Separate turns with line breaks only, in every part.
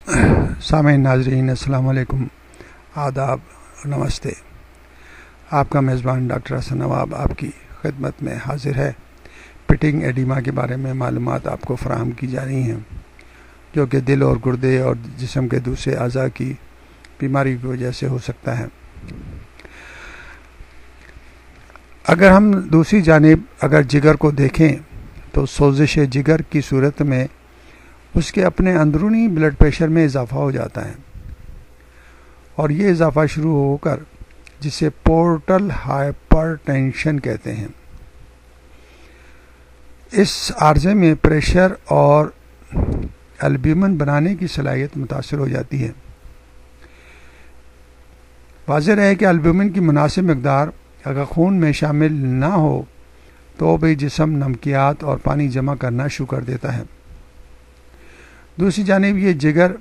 سامعین ناظرین السلام علیکم، آداب، نمستے۔ آپ کا میزبان ڈاکٹر حسن نواب آپ کی خدمت میں حاضر ہے۔ پٹنگ ایڈیما کے بارے میں معلومات آپ کو فراہم کی جا رہی ہیں، جو کہ دل اور گردے اور جسم کے دوسرے اعضاء کی بیماری کی وجہ سے ہو سکتا ہے۔ اگر ہم دوسری جانب جگر کو دیکھیں تو سوزش جگر کی صورت میں اس کے اپنے اندرونی بلڈ پریشر میں اضافہ ہو جاتا ہے، اور یہ اضافہ شروع ہو کر جسے پورٹل ہائپر ٹینشن کہتے ہیں، اس عارضے میں پریشر اور البیومن بنانے کی صلاحیت متاثر ہو جاتی ہے۔ واضح رہے کہ البیومن کی مناسب مقدار اگر خون میں شامل نہ ہو تو بھی جسم نمکیات اور پانی جمع کرنا شروع کر دیتا ہے۔ دوسری جانب یہ جگر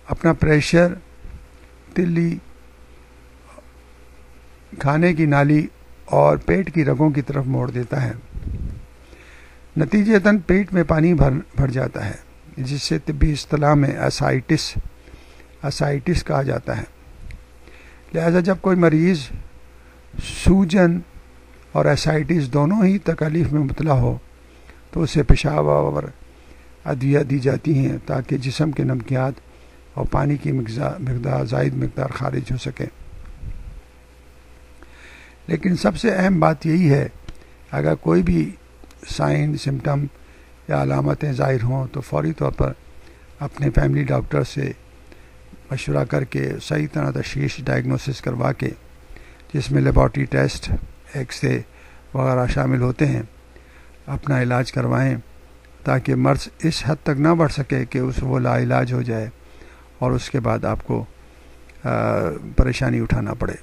اپنا پریشر تلی، کھانے کی نالی اور پیٹ کی رگوں کی طرف موڑ دیتا ہے۔ نتیجتاً پیٹ میں پانی بھر جاتا ہے، جس سے طبی اصطلاح میں اسائٹس کہا جاتا ہے۔ لہذا جب کوئی مریض سوجن اور اسائٹس دونوں ہی تکالیف میں مبتلا ہو تو اسے پیشاب اور ادویہ دی جاتی ہیں تاکہ جسم کے نمکیات اور پانی کی زائد مقدار خارج ہو سکے۔ لیکن سب سے اہم بات یہی ہے، اگر کوئی بھی سائن، سمٹم یا علامتیں ظاہر ہوں تو فوری طور پر اپنے فیملی ڈاکٹر سے مشورہ کر کے صحیح طرح تشخیص ڈائگنوسس کروا کے، جس میں لیبارٹری ٹیسٹ، ایکس رے وغیرہ شامل ہوتے ہیں، اپنا علاج کروائیں تاکہ مرض اس حد تک نہ بڑھ سکے کہ وہ لا علاج ہو جائے اور اس کے بعد آپ کو پریشانی اٹھانا پڑے۔